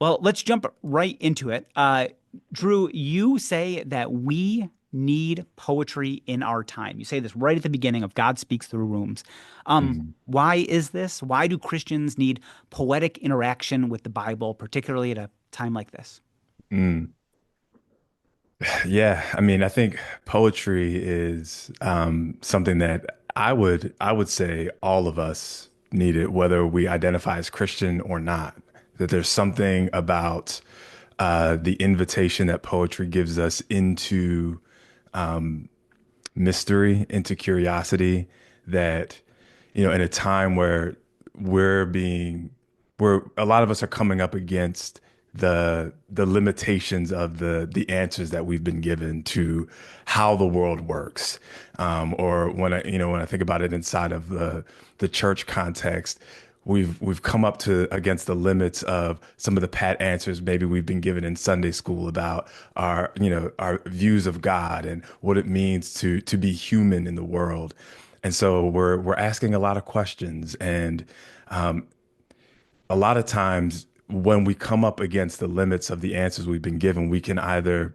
Well, let's jump right into it. Drew, you say that we need poetry in our time. You say this right at the beginning of God Speaks Through Rooms. Mhm. Why is this? Why do Christians need poetic interaction with the Bible, particularly at a time like this? Mm. Yeah, I mean, I think poetry is something that I would say all of us need it, whether we identify as Christian or not. That there's something about the invitation that poetry gives us into mystery, into curiosity, that in a time where we're being where a lot of us are coming up against the limitations of the answers that we've been given to how the world works. Or when I think about it inside of the church context, we've come up to against the limits of some of the pat answers maybe we've been given in Sunday school about our views of God and what it means to be human in the world. And so we're asking a lot of questions, and a lot of times when we come up against the limits of the answers we've been given, we can either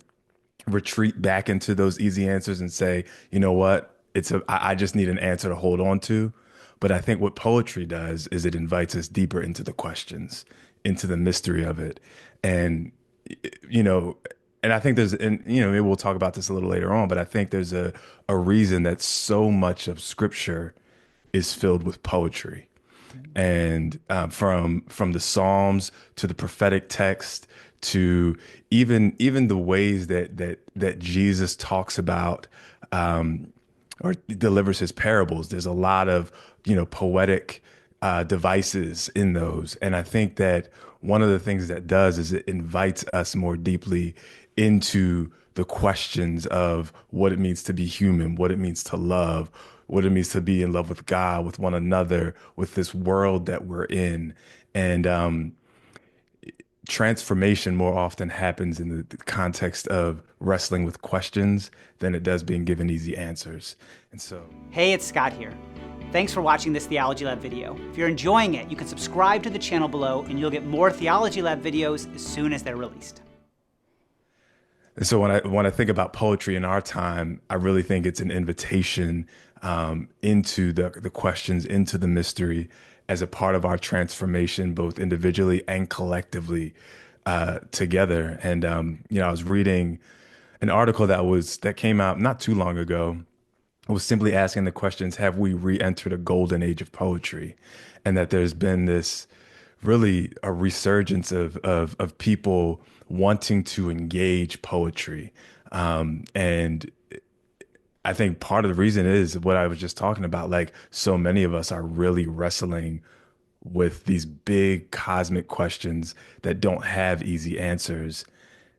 retreat back into those easy answers and say, you know what, I just need an answer to hold on to. But I think what poetry does is it invites us deeper into the questions, into the mystery of it. And you know, and I think maybe we'll talk about this a little later on, but I think there's a reason that so much of scripture is filled with poetry. And from the Psalms to the prophetic text to even the ways that Jesus talks about or delivers his parables. There's a lot of poetic devices in those, and I think that one of the things that does is it invites us more deeply into the questions of what it means to be human, what it means to love, what it means to be in love with God, with one another, with this world that we're in. And transformation more often happens in the context of wrestling with questions than it does being given easy answers. And so, Hey, it's Scott here. Thanks for watching this Theology Lab video. If you're enjoying it, you can subscribe to the channel below and you'll get more Theology Lab videos as soon as they're released. when I think about poetry in our time, I really think it's an invitation into the questions, into the mystery, as a part of our transformation, both individually and collectively together. And I was reading an article that came out not too long ago. It was simply asking the questions: have we re-entered a golden age of poetry? And that there's been this really a resurgence of people wanting to engage poetry. And I think part of the reason is what I was just talking about. Like, so many of us are really wrestling with these big cosmic questions that don't have easy answers.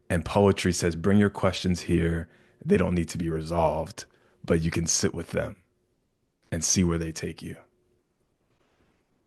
And poetry says, bring your questions here. They don't need to be resolved, but you can sit with them and see where they take you.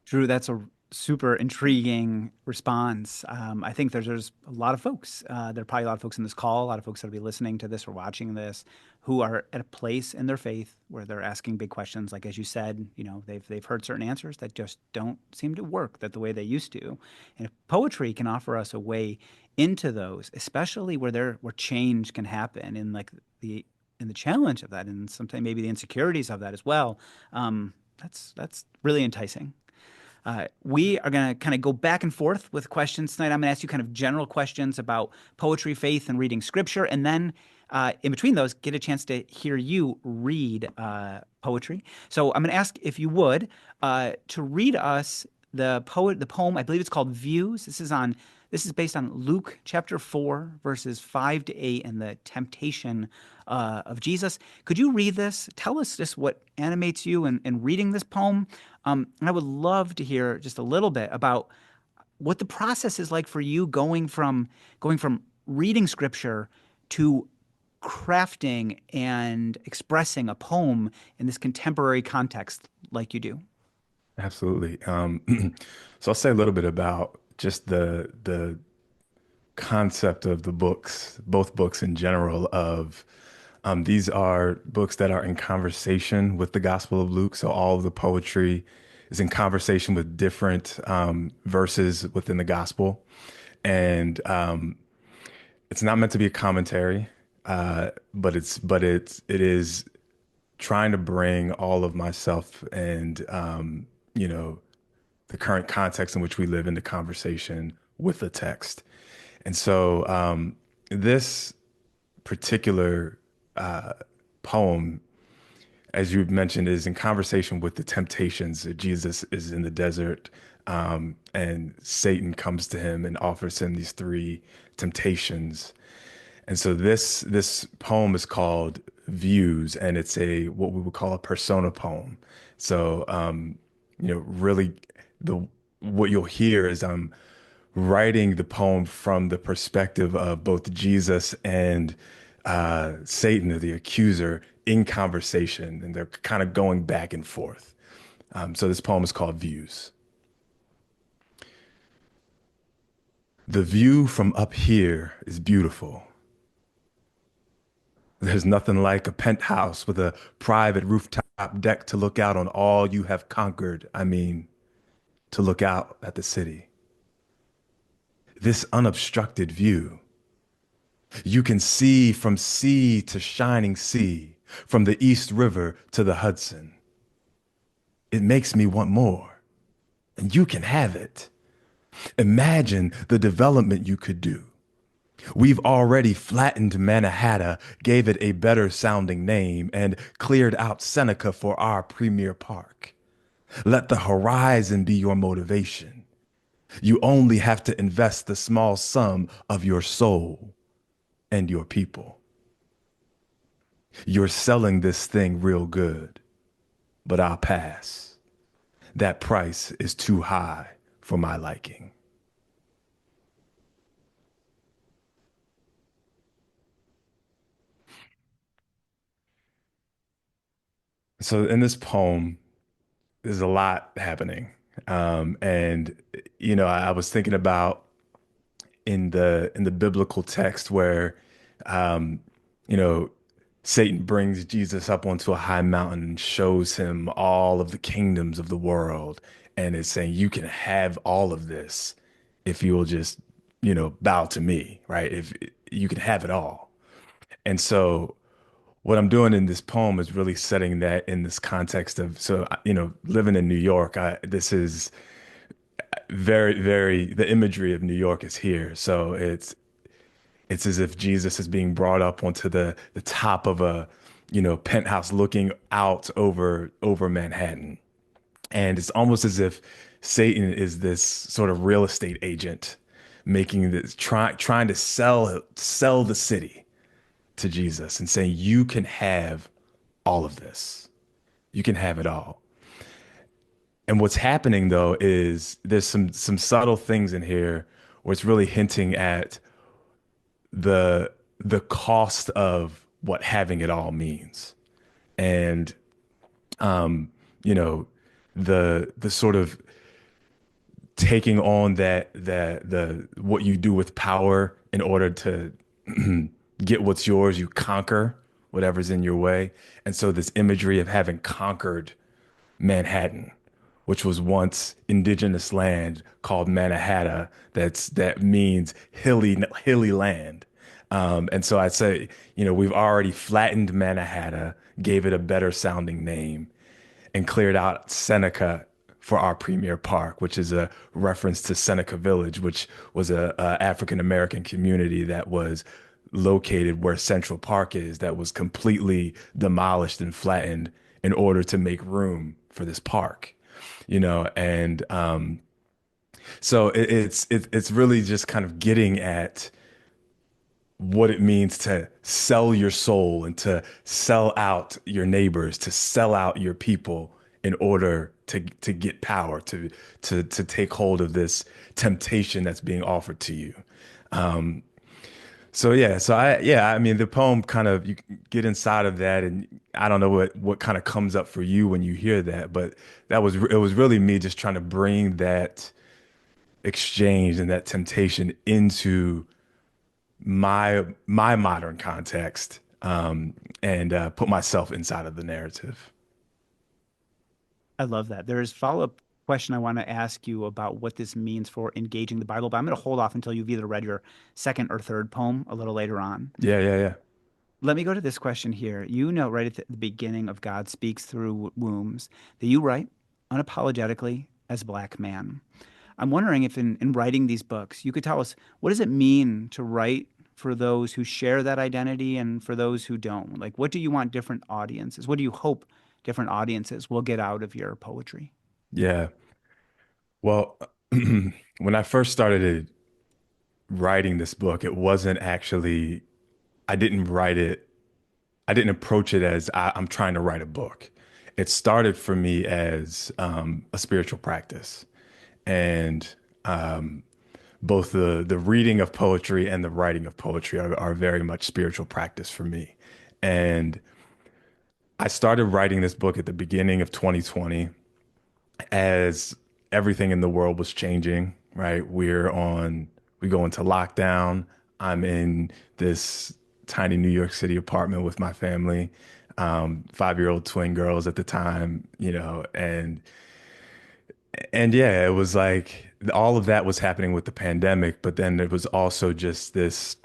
Drew, that's a super intriguing response. I think there's a lot of folks. There are probably a lot of folks in this call, a lot of folks that'll be listening to this or watching this, who are at a place in their faith where they're asking big questions. Like as you said, they've heard certain answers that just don't seem to work that the way they used to. And if poetry can offer us a way into those, especially where change can happen, and like the challenge of that, and sometimes maybe the insecurities of that as well. That's really enticing. We are going to kind of go back and forth with questions tonight. I'm going to ask you kind of general questions about poetry, faith, and reading scripture. And then in between those, get a chance to hear you read poetry. So I'm going to ask if you would to read us the poem. I believe it's called Views. This is based on Luke chapter 4, verses 5 to 8, and the temptation of Jesus. Could you read this? Tell us just what animates you in reading this poem. And I would love to hear just a little bit about what the process is like for you going from reading scripture to crafting and expressing a poem in this contemporary context like you do. Absolutely. So I'll say a little bit about just the concept of the books, both books in general. Of these are books that are in conversation with the Gospel of Luke. So all of the poetry is in conversation with different verses within the Gospel. and it's not meant to be a commentary, it is trying to bring all of myself and you know the current context in which we live into conversation with the text. And so this particular poem, as you mentioned, is in conversation with the temptations. Jesus is in the desert, and Satan comes to him and offers him these three temptations. And so this poem is called Views, and it's a what we would call a persona poem. So really the what you'll hear is I'm writing the poem from the perspective of both Jesus and Satan, the accuser, in conversation, and they're kind of going back and forth. So this poem is called Views. The view from up here is beautiful. There's nothing like a penthouse with a private rooftop deck to look out on all you have conquered. I mean, to look out at the city. This unobstructed view. You can see from sea to shining sea, from the East River to the Hudson. It makes me want more, and you can have it. Imagine the development you could do. We've already flattened Mannahatta, gave it a better sounding name, and cleared out Seneca for our premier park. Let the horizon be your motivation. You only have to invest the small sum of your soul and your people. You're selling this thing real good, but I'll pass. That price is too high for my liking. So in this poem, there's a lot happening. And I was thinking about in the biblical text where um, you know, Satan brings Jesus up onto a high mountain and shows him all of the kingdoms of the world, and is saying, you can have all of this if you will just, bow to me, right? If you can have it all. And so what I'm doing in this poem is really setting that in this context of, so, living in New York, this is very, very, the imagery of New York is here. So it's as if Jesus is being brought up onto the top of a, penthouse looking out over Manhattan. And it's almost as if Satan is this sort of real estate agent making this trying to sell the city to Jesus and saying, you can have all of this. You can have it all. And what's happening though is there's some subtle things in here where it's really hinting at the the cost of what having it all means. And you know, the sort of taking on the what you do with power in order to get what's yours, you conquer whatever's in your way. And so this imagery of having conquered Manhattan, which was once indigenous land called Mannahatta. That means hilly land. And so I'd say, we've already flattened Mannahatta, gave it a better sounding name, and cleared out Seneca for our premier park, which is a reference to Seneca Village, which was a African American community that was located where Central Park is, that was completely demolished and flattened in order to make room for this park, and so it's really just kind of getting at what it means to sell your soul and to sell out your neighbors, to sell out your people in order to get power, to take hold of this temptation that's being offered to you. So yeah, I mean the poem kind of you can get inside of that, and I don't know what kind of comes up for you when you hear that, but it was really me just trying to bring that exchange and that temptation into my modern context, and put myself inside of the narrative. I love that. There's follow-up. question I want to ask you about what this means for engaging the Bible, but I'm going to hold off until you've either read your second or third poem a little later on. Yeah, yeah, yeah. Let me go to this question here. You know, right at the beginning of God Speaks Through Wombs that you write unapologetically as a black man. I'm wondering if in writing these books, you could tell us what does it mean to write for those who share that identity and for those who don't? Like, what do you want different audiences? What do you hope different audiences will get out of your poetry? Yeah. Well, when I first started writing this book, it wasn't actually, I didn't write it, I didn't approach it as I'm trying to write a book. It started for me as a spiritual practice. And both the reading of poetry and the writing of poetry are very much spiritual practice for me. And I started writing this book at the beginning of 2020 as everything in the world was changing, right? We go into lockdown. I'm in this tiny New York City apartment with my family, 5-year-old twin girls at the time, and yeah, it was like all of that was happening with the pandemic, but then there was also just this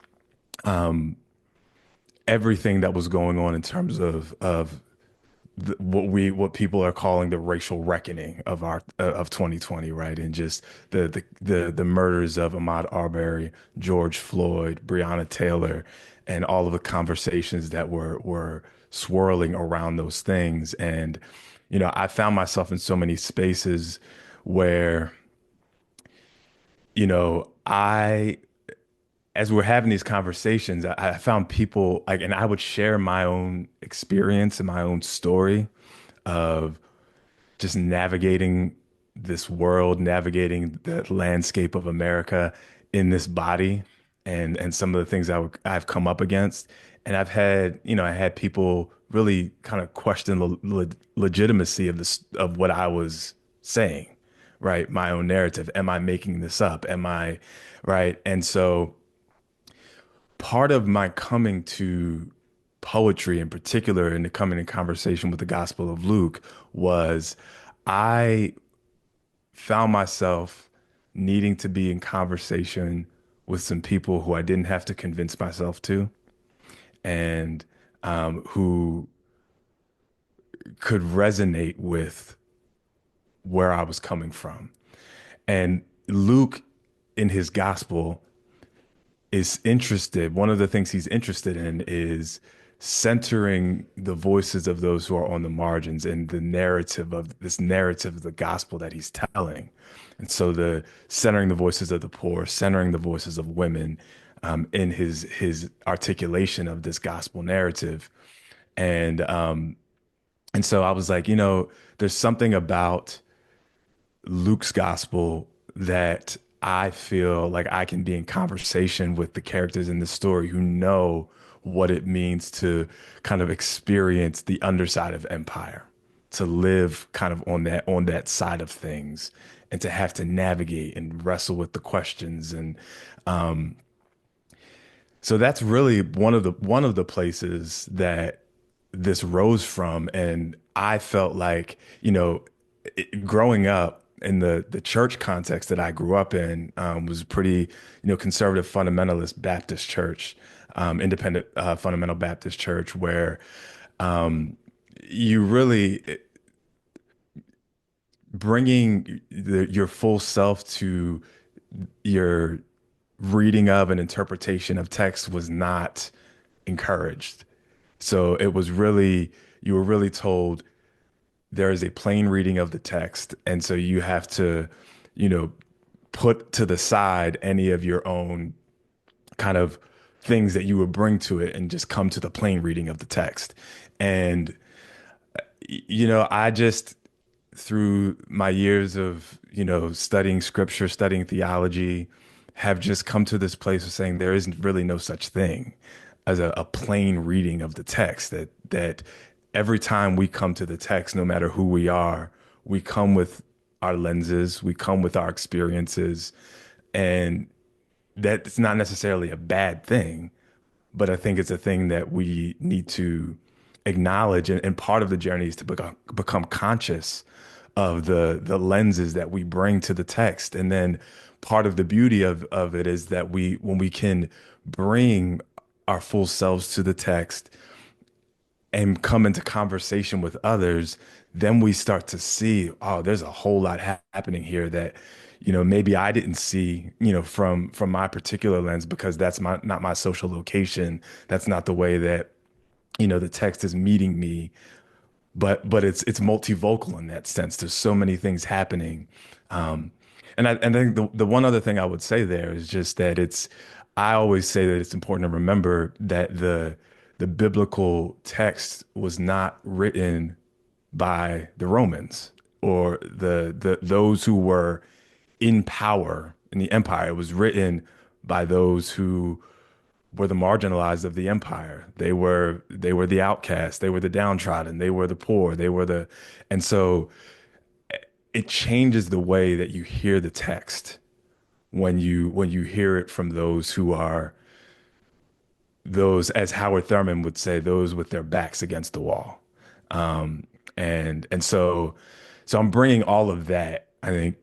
everything that was going on in terms of what people are calling the racial reckoning of 2020, right? And just the murders of Ahmaud Arbery, George Floyd, Breonna Taylor, and all of the conversations that were swirling around those things. And I found myself in so many spaces where I as we're having these conversations, I found people like, and I would share my own experience and my own story of just navigating this world, navigating the landscape of America in this body, and some of the things I've come up against. And I had people really kind of question the legitimacy of this of what I was saying, right? My own narrative. Am I making this up? Am I right? And so part of my coming to poetry in particular and to coming in conversation with the Gospel of Luke was I found myself needing to be in conversation with some people who I didn't have to convince myself to, and who could resonate with where I was coming from. And Luke, in his gospel, is interested, one of the things he's interested in is centering the voices of those who are on the margins and the narrative of the gospel that he's telling. And so the centering the voices of the poor, centering the voices of women in his articulation of this gospel narrative. And so I was like, there's something about Luke's gospel that I feel like I can be in conversation with the characters in the story who know what it means to kind of experience the underside of empire, to live kind of on that side of things, and to have to navigate and wrestle with the questions. And so that's really one of the places that this rose from. And I felt like, growing up in the church context that I grew up in, was a pretty, conservative fundamentalist Baptist church, independent fundamental Baptist church, where you really bringing your full self to your reading of and interpretation of text was not encouraged. So it was really, you were really told there is a plain reading of the text. And so you have to, you know, put to the side any of your own kind of things that you would bring to it and just come to the plain reading of the text. And, I just, through my years of, studying scripture, studying theology, have just come to this place of saying there isn't really no such thing as a plain reading of the text. That every time we come to the text, no matter who we are, we come with our lenses, we come with our experiences, and that's not necessarily a bad thing, but I think it's a thing that we need to acknowledge. And part of the journey is to become conscious of the lenses that we bring to the text. And then part of the beauty of it is that when we can bring our full selves to the text and come into conversation with others, then we start to see, oh, there's a whole lot happening here that, maybe I didn't see, from my particular lens because that's not my social location. That's not the way that, the text is meeting me. But it's multivocal in that sense. There's so many things happening. Um, and I think the one other thing I would say there is just that I always say that it's important to remember that the biblical text was not written by the Romans or those who were in power in the empire. It was written by those who were the marginalized of the empire. They were the outcasts, they were the downtrodden, they were the poor, and so it changes the way that you hear the text when you hear it from those who are those, as Howard Thurman would say, those with their backs against the wall. And so I'm bringing all of that, I think,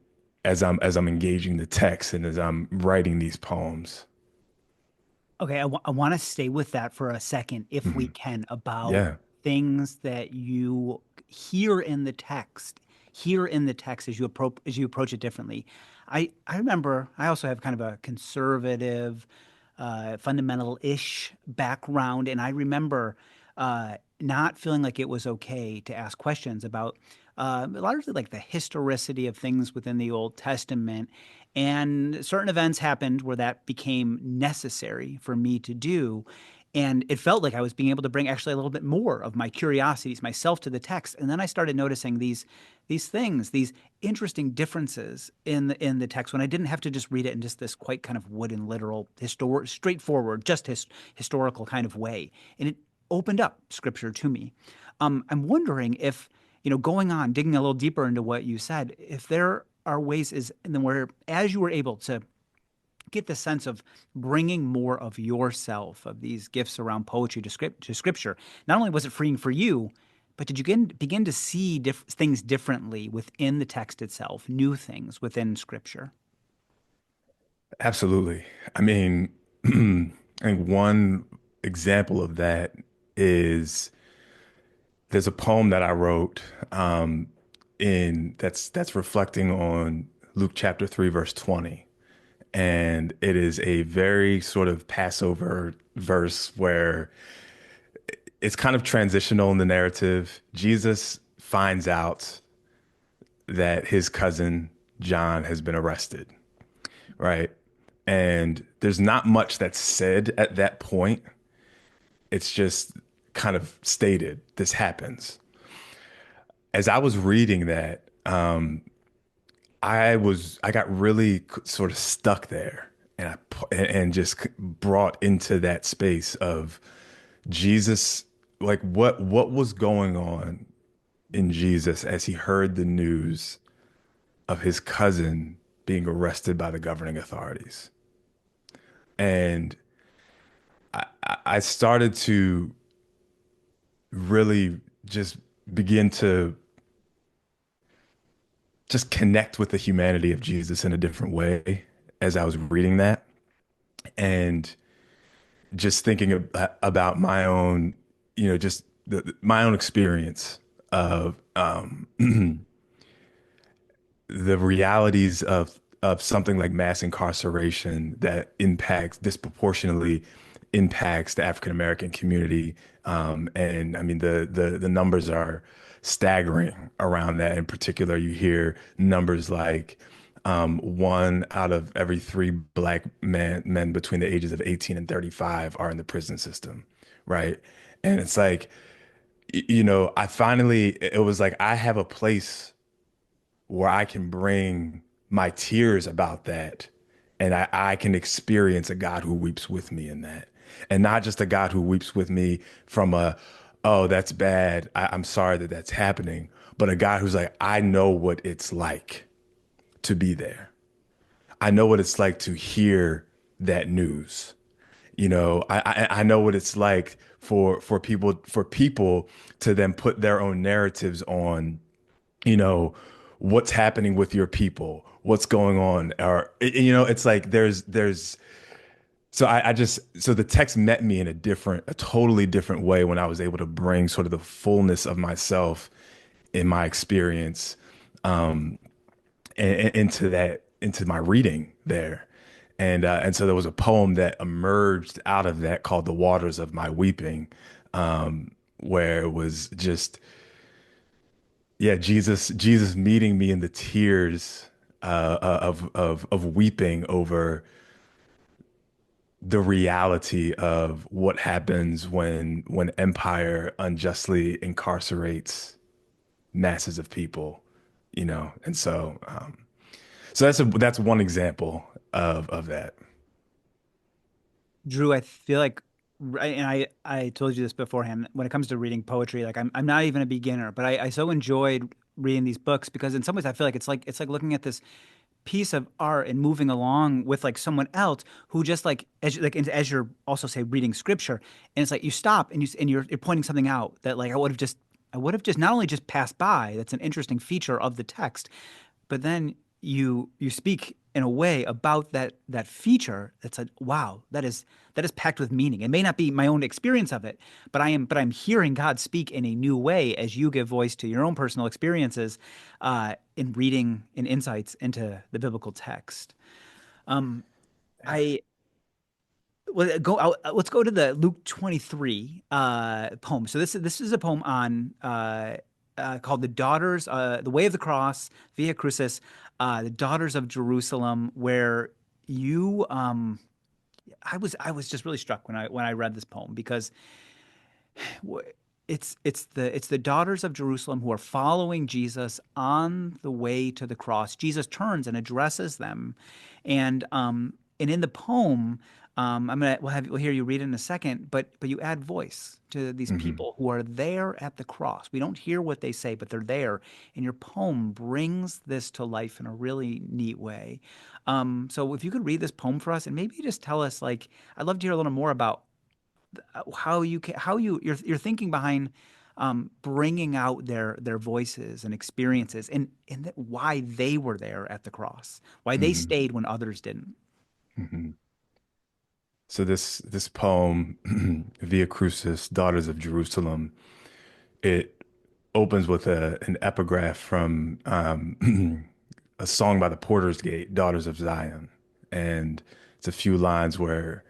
as I'm engaging the text and as I'm writing these poems. Okay, I want to stay with that for a second, if we Mhm. can, about Yeah. things that you hear in the text, as you approach it differently. I remember I also have kind of a conservative, fundamental-ish background, and I remember not feeling like it was okay to ask questions about largely like the historicity of things within the Old Testament. And certain events happened where that became necessary for me to do. And it felt like I was being able to bring actually a little bit more of my curiosities, myself to the text. And then I started noticing these things, these interesting differences in the text when I didn't have to just read it in just this quite kind of wooden, literal, straightforward, just historical kind of way. And it opened up scripture to me. I'm wondering if, going on, digging a little deeper into what you said, if there are ways is and then where as you were able to get the sense of bringing more of yourself, of these gifts around poetry to scripture, not only was it freeing for you, but did you begin to see things differently within the text itself, new things within scripture? Absolutely. I mean, I think one example of that is there's a poem that I wrote in that's reflecting on Luke chapter 3 verse 20. And it is a very sort of Passover verse where it's kind of transitional in the narrative. Jesus finds out that his cousin John has been arrested, right? And there's not much that's said at that point. It's just kind of stated, this happens. As I was reading that, I got really sort of stuck there, and and just brought into that space of Jesus, like what was going on in Jesus as he heard the news of his cousin being arrested by the governing authorities. And I started to really just begin to just connect with the humanity of Jesus in a different way as I was reading that. And just thinking about my own, just my own experience of the realities of something like mass incarceration that impacts disproportionately impacts the African American community. And I mean the numbers are staggering around that. In particular, you hear numbers like one out of every three black men between the ages of 18 and 35 are in the prison system, right? And it's like, it was like I have a place where I can bring my tears about that, and I can experience a God who weeps with me in that. And not just a God who weeps with me from oh, that's bad. I'm sorry that that's happening. But a God who's like, I know what it's like to be there. I know what it's like to hear that news. I know what it's like for people to then put their own narratives on, you know, what's happening with your people, what's going on, or it's like there's so I just so the text met me in a totally different way when I was able to bring sort of the fullness of myself in my experience into my reading there. And so there was a poem that emerged out of that called "The Waters of My Weeping," where it was just, yeah, Jesus meeting me in the tears of weeping over the reality of what happens when empire unjustly incarcerates masses of people, and so that's one example of that. Drew, I feel like, right, and I told you this beforehand. When it comes to reading poetry, like I'm not even a beginner, but I so enjoyed reading these books because in some ways I feel like it's like looking at this piece of art and moving along with like someone else who just like as you're also say reading scripture, and it's like you stop and you're pointing something out that like I would have just not only just passed by. That's an interesting feature of the text, but then you speak in a way about that feature that's a wow, that is packed with meaning. It may not be my own experience of it, but I'm hearing God speak in a new way as you give voice to your own personal experiences in reading and insights into the biblical text. um I well, let's go to the Luke 23 poem. So this is a poem on called the Way of the Cross, Via Crucis, the Daughters of Jerusalem, where you I was just really struck when I read this poem because it's the daughters of Jerusalem who are following Jesus on the way to the cross. Jesus turns and addresses them, and in the poem, we'll hear you read it in a second, but you add voice to these Hmm. people who are there at the cross. We don't hear what they say, but they're there, and your poem brings this to life in a really neat way. So if you could read this poem for us and maybe just tell us, like, I'd love to hear a little more about how you're thinking behind bringing out their voices and experiences and why they were there at the cross, why they Hmm. stayed when others didn't. Hmm. So this poem, Via Crucis, Daughters of Jerusalem, it opens with an epigraph from a song by the Porter's Gate, Daughters of Zion. And it's a few lines where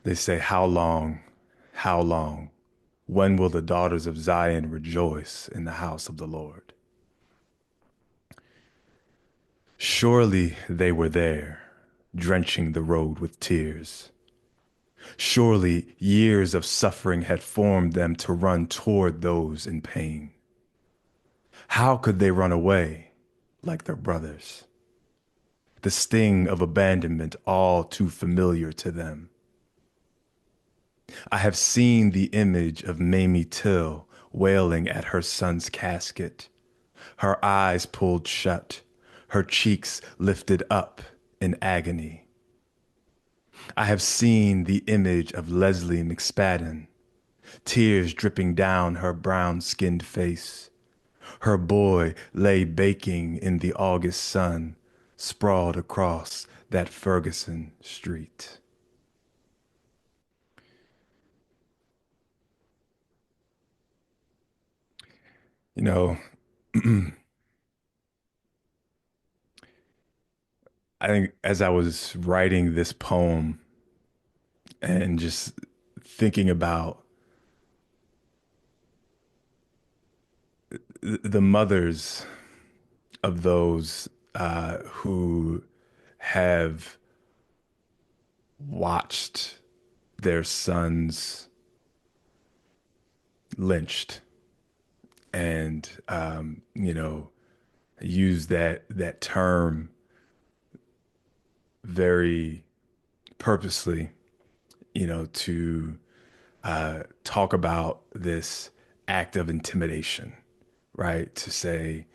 they say, "How long, how long? When will the daughters of Zion rejoice in the house of the Lord? Surely they were there, drenching the road with tears. Surely years of suffering had formed them to run toward those in pain. How could they run away like their brothers? The sting of abandonment all too familiar to them. I have seen the image of Mamie Till wailing at her son's casket, her eyes pulled shut, her cheeks lifted up in agony. I have seen the image of Leslie McSpadden, tears dripping down her brown-skinned face. Her boy lay baking in the August sun, sprawled across that Ferguson street. You know, I think as I was writing this poem and just thinking about the mothers of those who have watched their sons lynched and use that term very purposely, to talk about this act of intimidation, right? To say,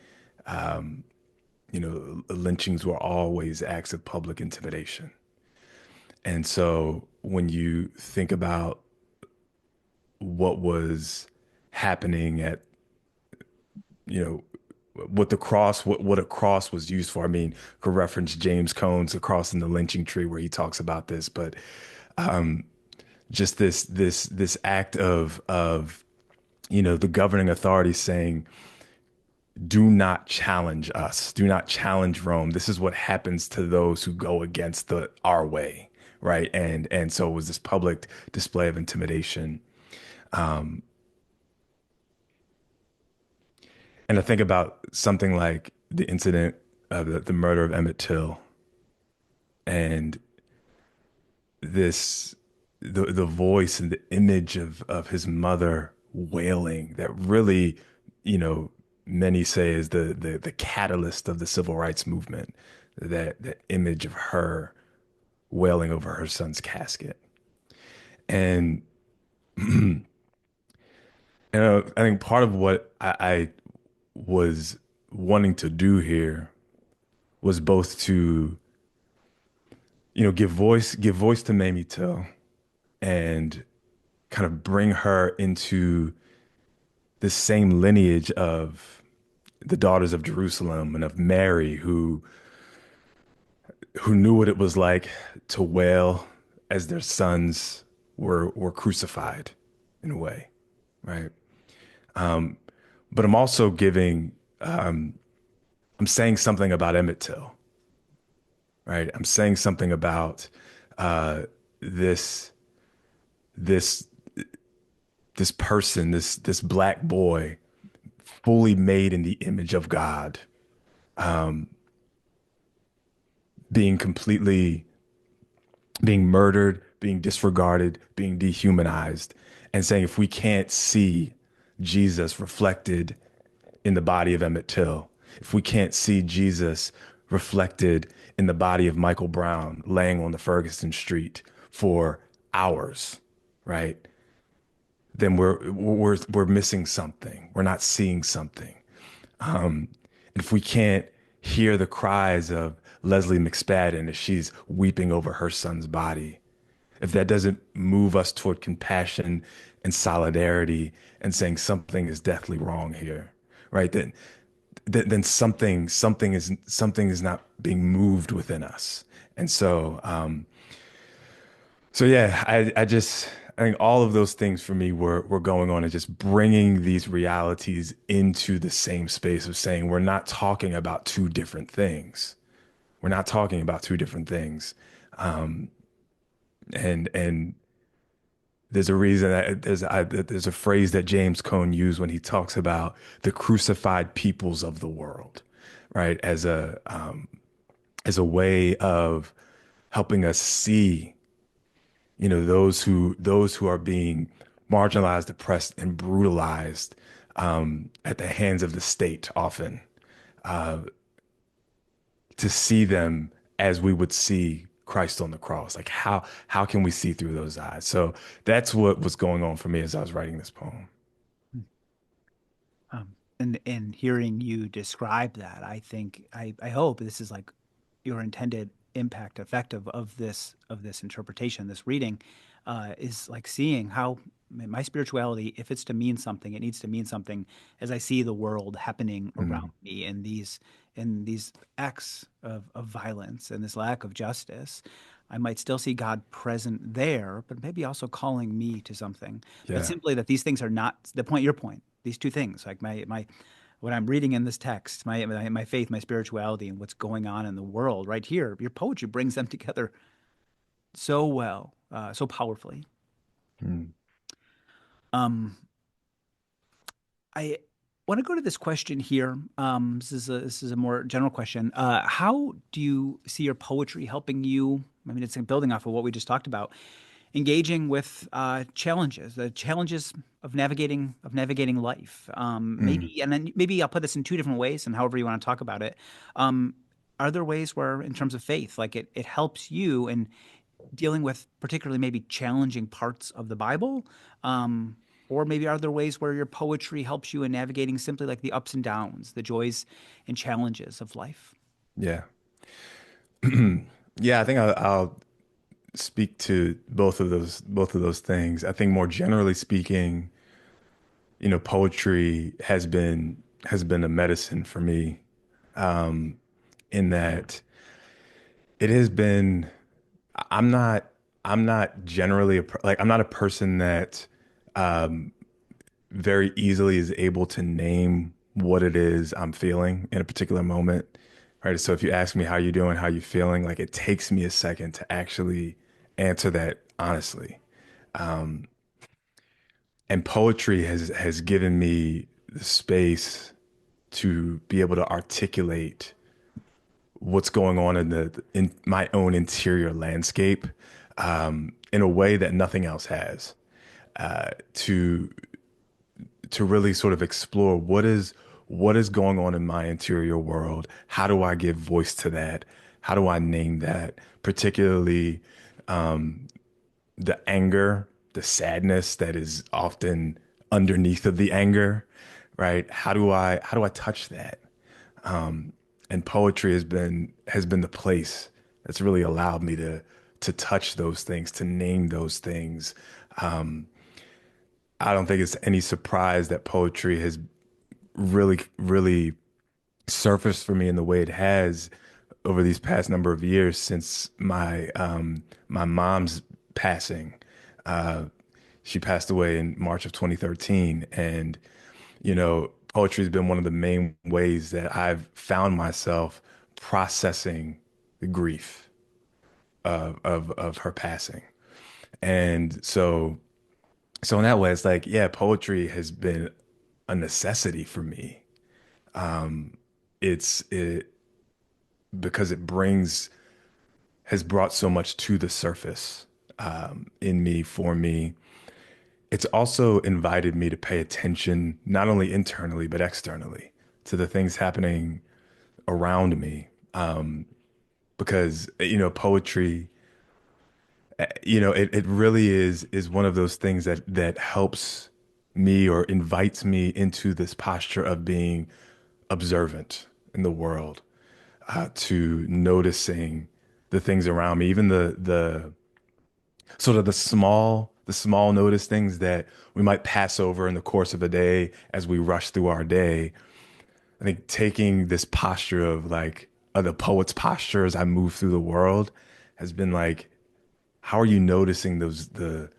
lynchings were always acts of public intimidation. And so when you think about what was happening at, you know, what the cross, what a cross was used for. I mean, could reference James Cone's A Cross in the Lynching Tree where he talks about this, but just this act of the governing authority saying, do not challenge us, do not challenge Rome. This is what happens to those who go against our way, right? And so it was this public display of intimidation. And I think about something like the incident of the murder of Emmett Till and this the voice and the image of his mother wailing that really, you know, many say is the catalyst of the civil rights movement. That image of her wailing over her son's casket. And I think part of what I was wanting to do here was both to, give voice to Mamie Till and kind of bring her into the same lineage of the daughters of Jerusalem and of Mary, who knew what it was like to wail as their sons were crucified in a way, right? But I'm also I'm saying something about Emmett Till, right? I'm saying something about uh, this this this person, this black boy, fully made in the image of God, being completely being murdered, being disregarded, being dehumanized, and saying if we can't see Jesus reflected in the body of Emmett Till, if we can't see Jesus reflected in the body of Michael Brown laying on the Ferguson street for hours, right? Then we're missing something. We're not seeing something. If we can't hear the cries of Leslie McSpadden as she's weeping over her son's body, if that doesn't move us toward compassion and solidarity and saying something is deathly wrong here, right? Then something is not being moved within us. And so yeah, I think all of those things for me were going on and just bringing these realities into the same space of saying we're not talking about two different things. We're not talking about two different things. And there's a reason that there's a phrase that James Cone used when he talks about the crucified peoples of the world, right? As a way of helping us see, those who are being marginalized, oppressed, and brutalized at the hands of the state often, to see them as we would see Christ on the cross. Like how can we see through those eyes? So that's what was going on for me as I was writing this poem. And hearing you describe that, I think I hope this is like your intended impact effect of this interpretation, this reading, is like seeing how my spirituality, if it's to mean something, it needs to mean something as I see the world happening around Mm, me in these acts of violence and this lack of justice. I might still see God present there, but maybe also calling me to something. But yeah. simply that these things are not the point, your point, these two things, like my what I'm reading in this text, my faith, my spirituality, and what's going on in the world right here. Your poetry brings them together so well, so powerfully. Mm, Um, I want to go to this question here. This is a more general question. How do you see your poetry helping you? I mean, it's building off of what we just talked about, engaging with challenges, the challenges of navigating life. mm, Maybe, and then maybe I'll put this in two different ways, and however you want to talk about it. Um, are there ways where, in terms of faith, like it helps you in dealing with particularly maybe challenging parts of the Bible? Or maybe are there ways where your poetry helps you in navigating simply like the ups and downs, the joys and challenges of life? yeah. Yeah, I think I'll speak to both of those things. I think more generally speaking, poetry has been has been a medicine for me, in that it has been. I'm not. I'm not generally like I'm not a person that very easily is able to name what it is I'm feeling in a particular moment. Right. So if you ask me how you doing, how you feeling, like it takes me a second to actually answer that honestly. And poetry has given me the space to be able to articulate what's going on in my own interior landscape, in a way that nothing else has. To really sort of explore what is going on in my interior world. How do I give voice to that? How do I name that? Particularly the anger, the sadness that is often underneath of the anger, right? How do I touch that? And poetry has been the place that's really allowed me to touch those things, to name those things. I don't think it's any surprise that poetry has really surfaced for me in the way it has over these past number of years since my mom's passing. Uh, she passed away in March of 2013, and poetry has been one of the main ways that I've found myself processing the grief of her passing. And so in that way, it's like, yeah, poetry has been a necessity for me. It because it brings has brought so much to the surface, in me, for me. It's also invited me to pay attention, not only internally, but externally, to the things happening around me. Because, poetry, it really is one of those things that helps me or invites me into this posture of being observant in the world, to noticing the things around me, even the sort of the small notice things that we might pass over in the course of a day as we rush through our day. I think taking this posture of like, the poet's posture as I move through the world has been like, how are you noticing the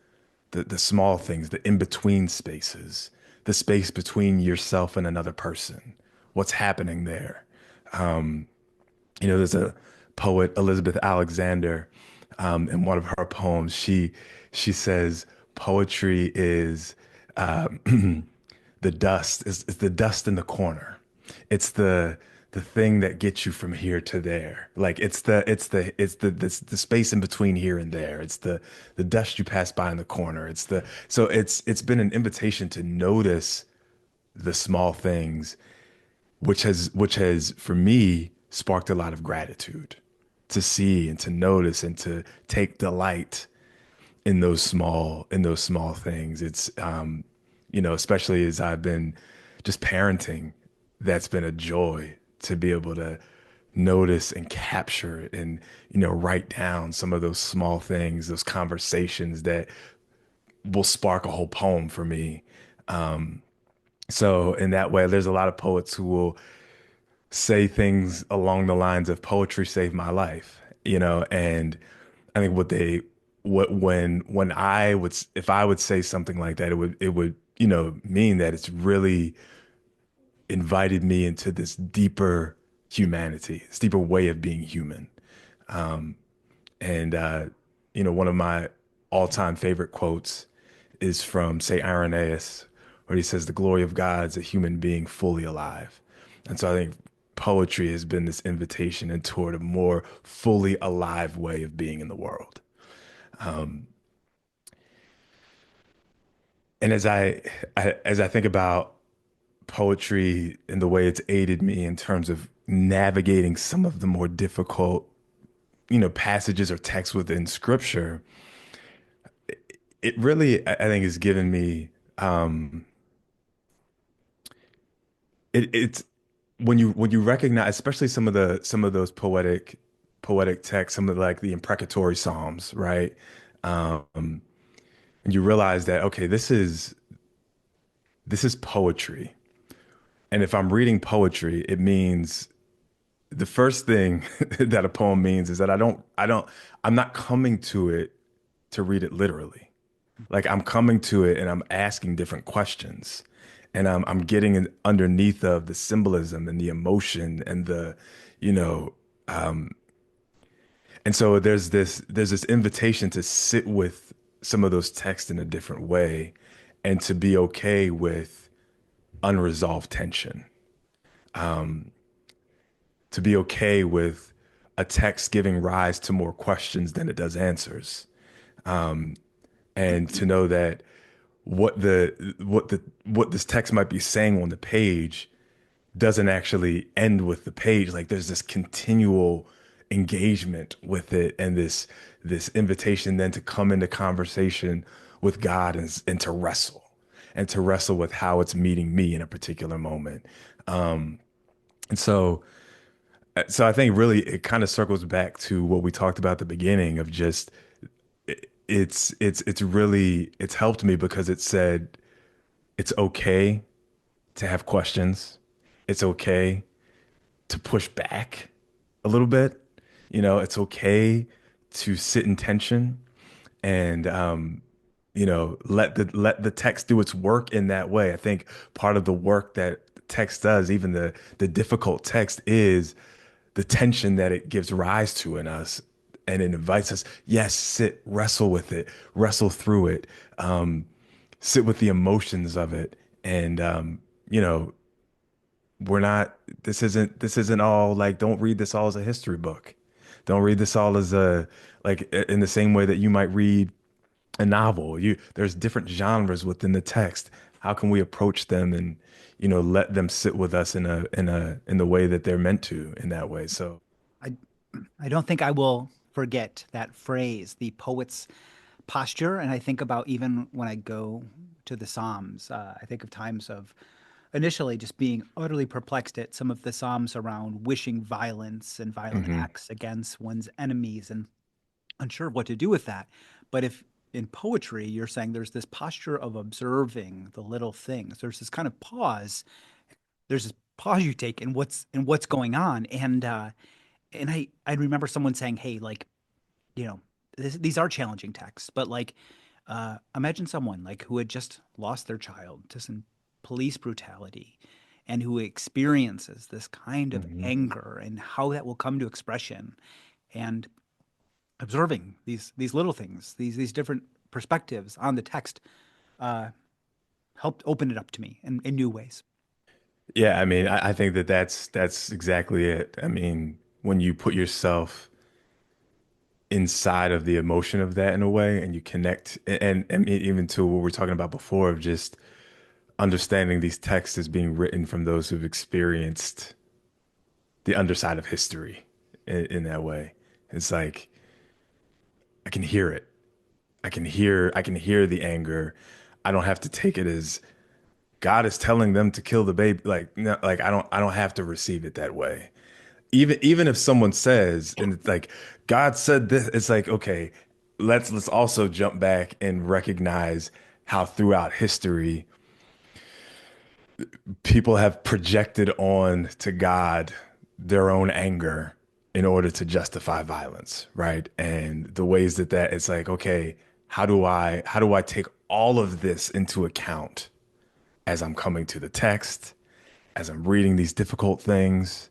small things, the in-between spaces, the space between yourself and another person? What's happening there? There's a poet, Elizabeth Alexander, in one of her poems, she says poetry is, the dust is the dust in the corner. It's the thing that gets you from here to there. Like it's the space in between here and there. It's the dust you pass by in the corner. It's been an invitation to notice the small things, which has for me sparked a lot of gratitude, to see and to notice and to take delight in those small things. It's especially as I've been just parenting, that's been a joy to be able to notice and capture it and write down some of those small things, those conversations that will spark a whole poem for me. So in that way, there's a lot of poets who will say things along the lines of poetry saved my life, and I think when if I would say something like that, it would mean that it's really invited me into this deeper humanity, this deeper way of being human. And one of my all-time favorite quotes is from St. Irenaeus, where he says, "The glory of God is a human being fully alive." And so I think poetry has been this invitation and toward a more fully alive way of being in the world. And as I think about poetry and the way it's aided me in terms of navigating some of the more difficult, passages or texts within scripture, it really, I think, has given me, it's when you recognize, especially some of those poetic texts, some of like the imprecatory psalms, right? And you realize that, okay, this is poetry, And if I'm reading poetry, it means the first thing that a poem means is that I'm not coming to it to read it literally. Like I'm coming to it and I'm asking different questions. And I'm getting underneath of the symbolism and the emotion and the, you know, and so there's this invitation to sit with some of those texts in a different way and to be okay with unresolved tension, to be okay with a text giving rise to more questions than it does answers, and to know that what this text might be saying on the page doesn't actually end with the page. Like there's this continual engagement with it and this invitation then to come into conversation with God and to wrestle with how it's meeting me in a particular moment. And so I think really it kind of circles back to what we talked about at the beginning of just it's really it's helped me because it said it's okay to have questions. It's okay to push back a little bit. It's okay to sit in tension and let the text do its work in that way. I think part of the work that text does, even the difficult text, is the tension that it gives rise to in us. And it invites us, yes, sit, wrestle with it, wrestle through it, sit with the emotions of it. And you know, we're not this isn't all like don't read this all as a history book. Don't read this all as a like in the same way that you might read a novel. There's different genres within the text. How can we approach them and let them sit with us in the way that they're meant to in that way. So I I don't think I will forget that phrase, the poet's posture. And I think about even when I go to the Psalms, I think of times of initially just being utterly perplexed at some of the Psalms around wishing violence and violent hmm acts against one's enemies and unsure of what to do with that. But if in poetry you're saying there's this posture of observing the little things, there's this kind of pause, there's this pause you take in what's going on. And I remember someone saying, "Hey, like, you know, these are challenging texts, but like, imagine someone like who had just lost their child to some police brutality, and who experiences this kind of hmm anger and how that will come to expression, and observing these little things, these different perspectives on the text, uh, helped open it up to me in new ways." Yeah, I mean, I think that's exactly it. I mean, when you put yourself inside of the emotion of that in a way, and you connect, and even to what we are talking about before of just understanding these texts as being written from those who've experienced the underside of history in that way. It's like I can hear it. I can hear the anger. I don't have to take it as God is telling them to kill the baby. Like, no, like I don't have to receive it that way. Even if someone says, and it's like, God said this, it's like, okay, let's also jump back and recognize how throughout history people have projected on to God their own anger in order to justify violence, right? And the ways that it's like, okay, how do I take all of this into account as I'm coming to the text, as I'm reading these difficult things?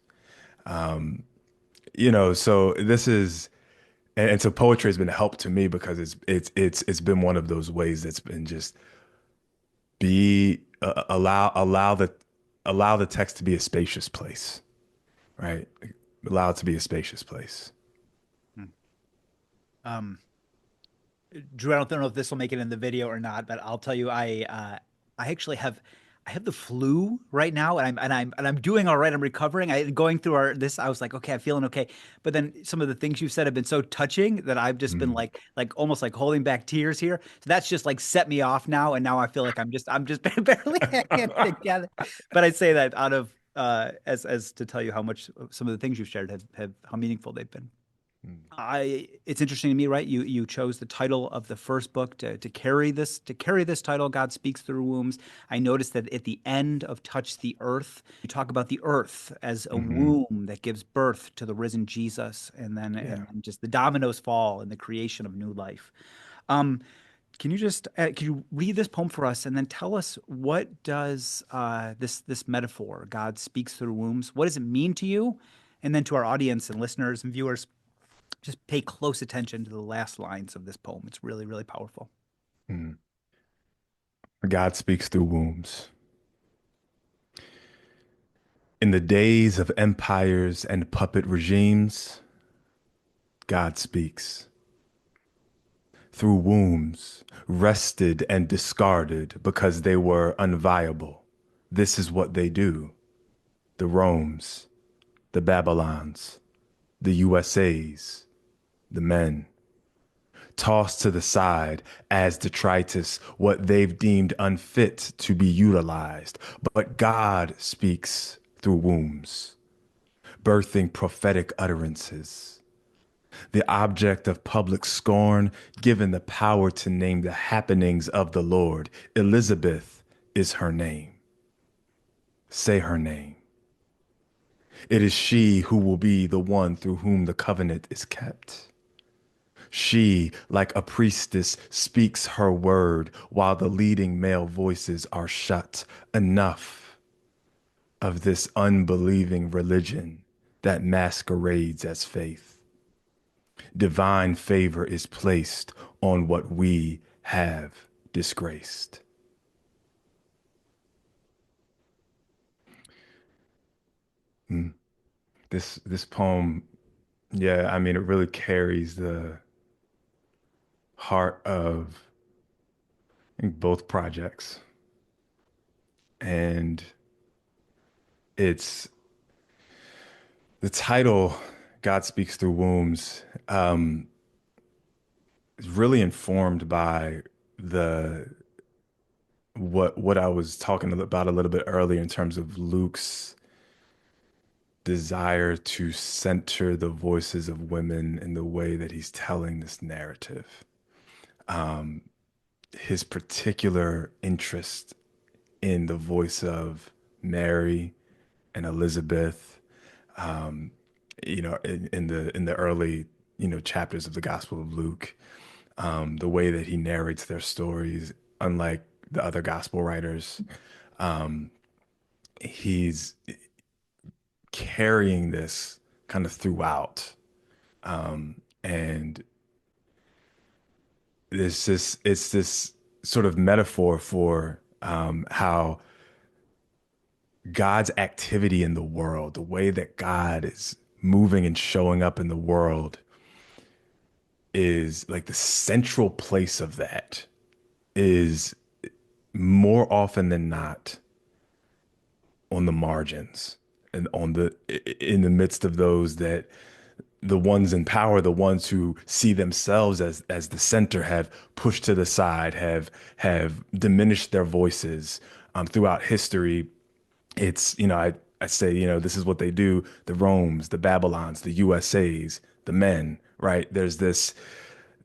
So this is and so poetry has been a help to me because it's been one of those ways that's been just be allow the text to be a spacious place, right? Allow it to be a spacious place. Hmm. Um, Drew, I don't know if this will make it in the video or not, but I'll tell you, I actually I have the flu right now, and I'm doing all right. I'm recovering. I going through our this. I was like, okay, I'm feeling okay. But then some of the things you said have been so touching that I've just been Mm. like almost like holding back tears here. So that's just like set me off now, and now I feel like I'm just barely hanging it together. But I say that out of as to tell you how much some of the things you've shared have how meaningful they've been. Mm. It's interesting to me, right? You chose the title of the first book to carry this title. God speaks through wombs. I noticed that at the end of Touch the Earth, you talk about the earth as a Hmm. womb that gives birth to the risen Jesus, Yeah. and just the dominoes fall in the creation of new life. Um, can you read this poem for us and then tell us what does this metaphor, God speaks through wombs, what does it mean to you? And then to our audience and listeners and viewers, just pay close attention to the last lines of this poem. It's really, really powerful. Mm. God speaks through wombs. In the days of empires and puppet regimes, God speaks through wombs, wrested and discarded because they were unviable. This is what they do. The Romes, the Babylons, the USAs, the men, tossed to the side as detritus, what they've deemed unfit to be utilized. But God speaks through wombs, birthing prophetic utterances. The object of public scorn, given the power to name the happenings of the Lord. Elizabeth is her name. Say her name. It is she who will be the one through whom the covenant is kept. She, like a priestess, speaks her word while the leading male voices are shut. Enough of this unbelieving religion that masquerades as faith. Divine favor is placed on what we have disgraced. Mm. This poem, yeah, I mean, it really carries the heart of, I think, both projects. And it's the title, God Speaks Through Wombs, is really informed by the what I was talking about a little bit earlier in terms of Luke's desire to center the voices of women in the way that he's telling this narrative. His particular interest in the voice of Mary and Elizabeth, in the early, chapters of the Gospel of Luke, the way that he narrates their stories, unlike the other gospel writers, he's carrying this kind of throughout. And it's this sort of metaphor for how God's activity in the world, the way that God is moving and showing up in the world, is like the central place of that is more often than not on the margins and in the midst of those that the ones in power, the ones who see themselves as the center, have pushed to the side, have diminished their voices throughout history. It's, I say, this is what they do. The Romes, the Babylons, the USAs, the men, right? There's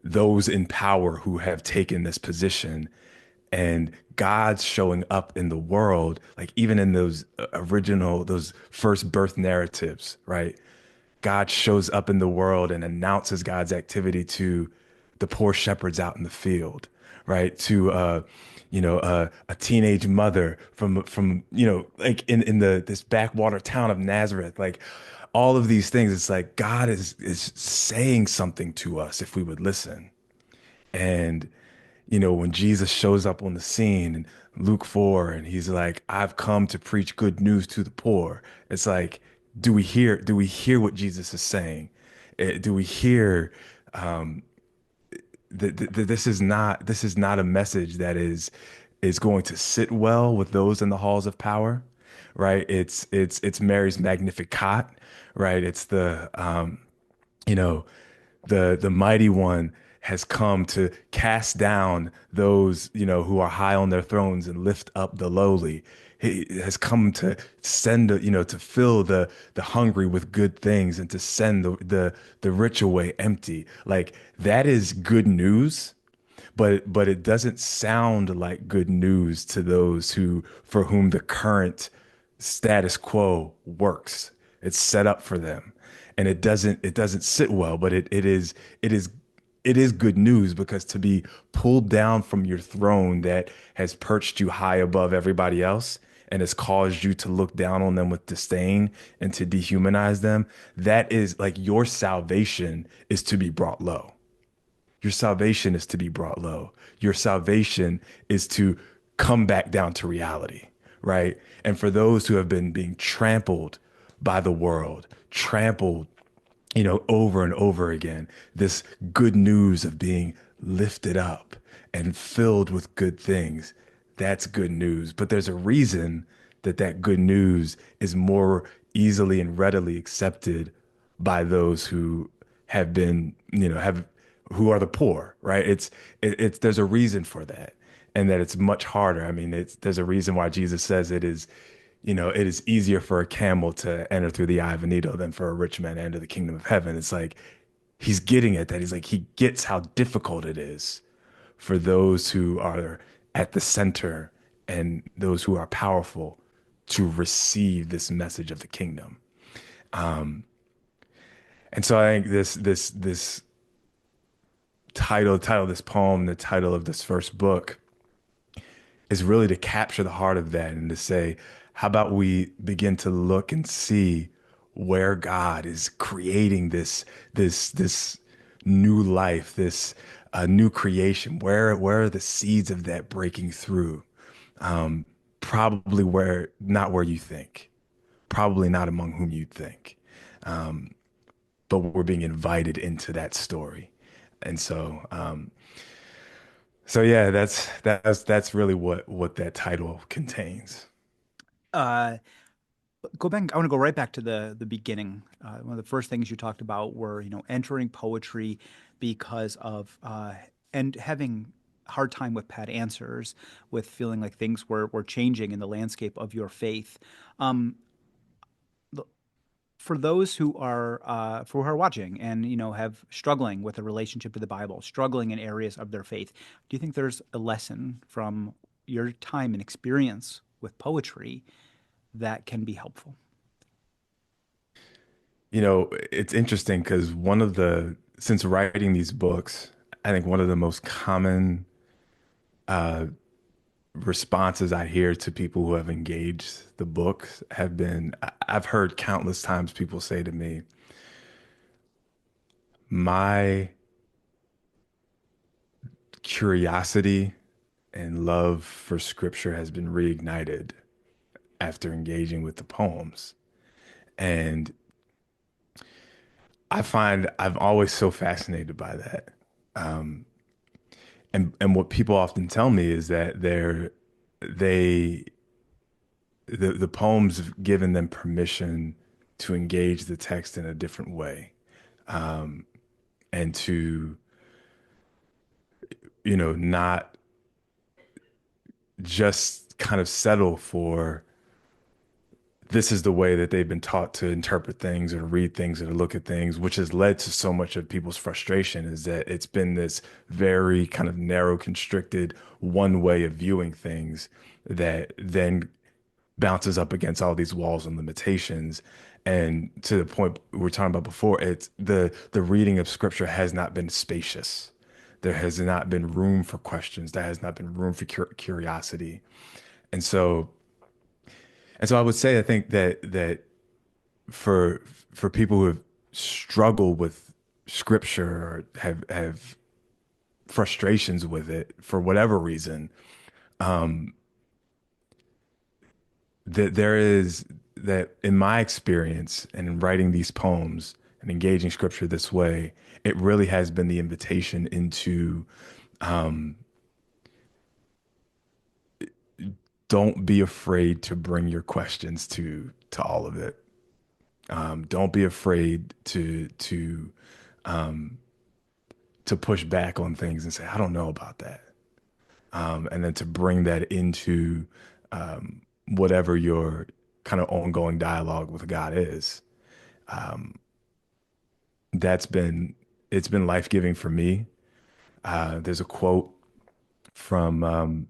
those in power who have taken this position, and God's showing up in the world, like even in those those first birth narratives, right? God shows up in the world and announces God's activity to the poor shepherds out in the field, right? To a teenage mother from like in the this backwater town of Nazareth, like all of these things. It's like God is saying something to us if we would listen. And when Jesus shows up on the scene in Luke 4 and he's like, I've come to preach good news to the poor. It's like, do we hear what Jesus is saying? Do we hear that this is not a message that is going to sit well with those in the halls of power, right? It's Mary's Magnificat, right? It's the you know, the mighty one has come to cast down those, who are high on their thrones and lift up the lowly. He has come to send, to fill the hungry with good things and to send the rich away empty. Like that is good news, but it doesn't sound like good news to those who for whom the current status quo works. It's set up for them. And it doesn't sit well, but it is good news because to be pulled down from your throne that has perched you high above everybody else and has caused you to look down on them with disdain and to dehumanize them, that is like your salvation is to be brought low. Your salvation is to be brought low. Your salvation is to come back down to reality, right? And for those who have been being trampled by the world, trampled, over and over again, this good news of being lifted up and filled with good things, that's good news. But there's a reason that that good news is more easily and readily accepted by those who have been, who are the poor, right? It's there's a reason for that, and that it's much harder. I mean, there's a reason why Jesus says it is easier for a camel to enter through the eye of a needle than for a rich man to enter the kingdom of heaven. It's like he's getting at that. He's like he gets how difficult it is for those who are at the center and those who are powerful to receive this message of the kingdom. And so I think this title of this poem, the title of this first book, is really to capture the heart of that and to say, how about we begin to look and see where God is creating this new life, this new creation. Where are the seeds of that breaking through? Probably where not where you think, probably not among whom you think, but we're being invited into that story. And so yeah, that's really what that title contains. Uh, go back. I want to go right back to the beginning. One of the first things you talked about were, entering poetry because of and having a hard time with pat answers, with feeling like things were changing in the landscape of your faith. Um, for those who are watching and have struggling with a relationship to the Bible, struggling in areas of their faith, do you think there's a lesson from your time and experience with poetry that can be helpful? It's interesting because since writing these books, I think one of the most common responses I hear to people who have engaged the books have been, I've heard countless times people say to me, my curiosity and love for scripture has been reignited after engaging with the poems. And I find I'm always so fascinated by that. And what people often tell me is that they the poems have given them permission to engage the text in a different way, and to not just kind of settle for this is the way that they've been taught to interpret things or to read things or to look at things, which has led to so much of people's frustration is that it's been this very kind of narrow, constricted one way of viewing things that then bounces up against all these walls and limitations. And to the point we were talking about before, it's the reading of scripture has not been spacious. There has not been room for questions. There has not been room for curiosity. And so I would say I think that for people who have struggled with scripture or have frustrations with it for whatever reason, that there is that in my experience and in writing these poems and engaging scripture this way, it really has been the invitation into don't be afraid to bring your questions to all of it. Don't be afraid to push back on things and say, I don't know about that. And then to bring that into whatever your kind of ongoing dialogue with God is. That's been it's been life-giving for me. There's a quote from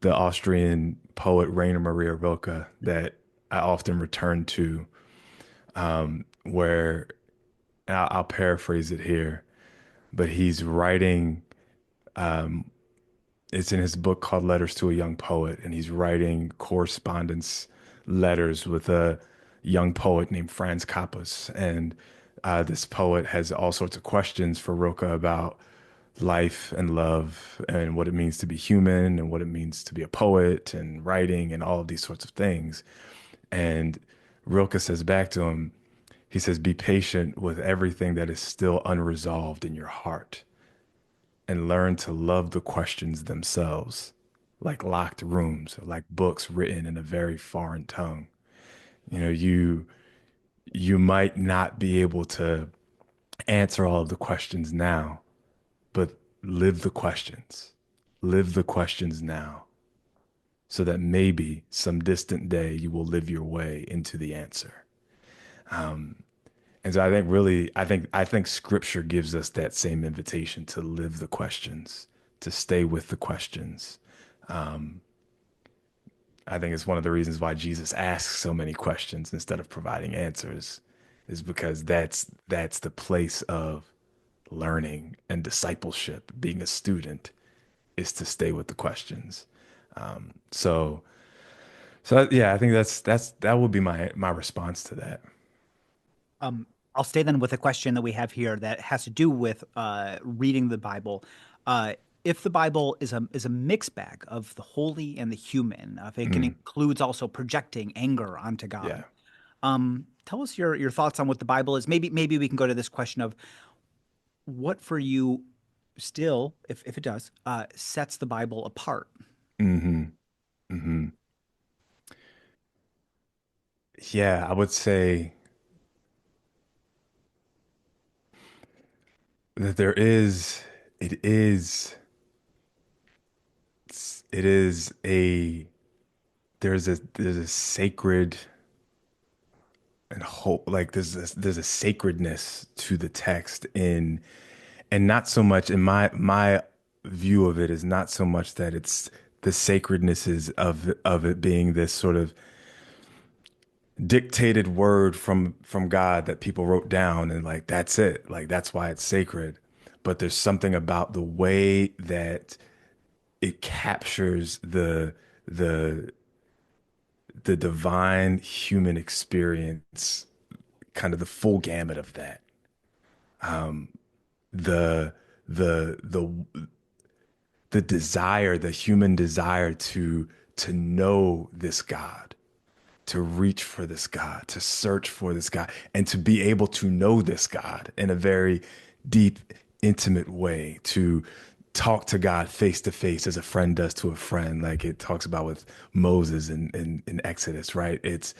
the Austrian poet Rainer Maria Rilke that I often return to, where I'll paraphrase it here, but he's writing. It's in his book called Letters to a Young Poet, and he's writing correspondence letters with a young poet named Franz Kappas. And this poet has all sorts of questions for Rilke about life and love and what it means to be human and what it means to be a poet and writing and all of these sorts of things. And Rilke says back to him, he says, be patient with everything that is still unresolved in your heart and learn to love the questions themselves, like locked rooms or like books written in a very foreign tongue. You know, you might not be able to answer all of the questions now, but live the questions. Live the questions now so that maybe some distant day you will live your way into the answer. And so I think really, I think scripture gives us that same invitation to live the questions, to stay with the questions. I think it's one of the reasons why Jesus asks so many questions instead of providing answers, is because that's the place of learning and discipleship. Being a student is to stay with the questions. So yeah, I think that would be my response to that. Um, I'll stay then with a question that we have here that has to do with reading the Bible. If the Bible is a mixed bag of the holy and the human, if it can Mm, includes also projecting anger onto yeah. God, tell us your thoughts on what the Bible is. Maybe we can go to this question of what for you still, if it does, sets the Bible apart. hmm hmm Yeah, I would say that it is, it is a, there's a sacred and hope, like there's a sacredness to the text in, and not so much in my view of it is not so much that it's the sacredness is of it being this sort of dictated word from God that people wrote down and like that's it. Like that's why it's sacred. But there's something about the way that it captures the the divine human experience, kind of the full gamut of that. The the the desire, the human desire to know this God, to reach for this God, to search for this God, and to be able to know this God in a very deep, intimate way, to talk to God face to face as a friend does to a friend, like it talks about with Moses in Exodus, right? It's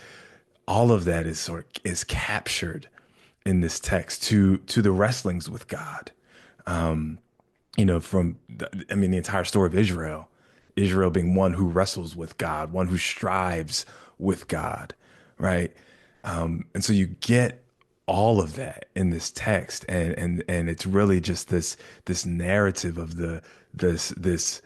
all of that is is captured in this text to the wrestlings with God. You know, I mean, the entire story of Israel, Israel being one who wrestles with God, one who strives with God, right? And so you get all of that in this text, and it's really just this narrative of this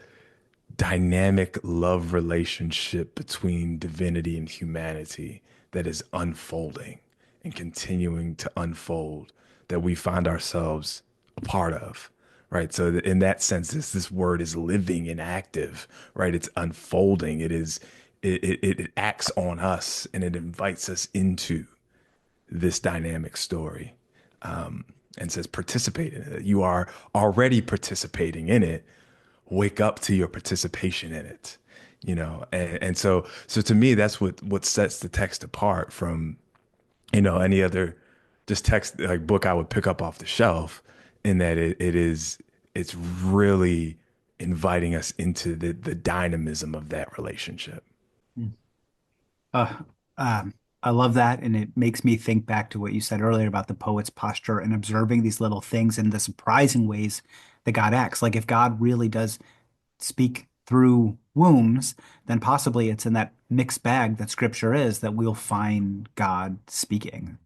dynamic love relationship between divinity and humanity that is unfolding and continuing to unfold, that we find ourselves a part of, right? So in that sense, this word is living and active, right? It's unfolding. It acts on us and it invites us into this dynamic story, and says participate in it. You are already participating in it. Wake up to your participation in it, you know. And so to me, that's what sets the text apart from, you know, any other just text like book I would pick up off the shelf, in that it's really inviting us into the dynamism of that relationship. Uh, I love that. And it makes me think back to what you said earlier about the poet's posture and observing these little things and the surprising ways that God acts. Like if God really does speak through wombs, then possibly it's in that mixed bag that scripture is that we'll find God speaking.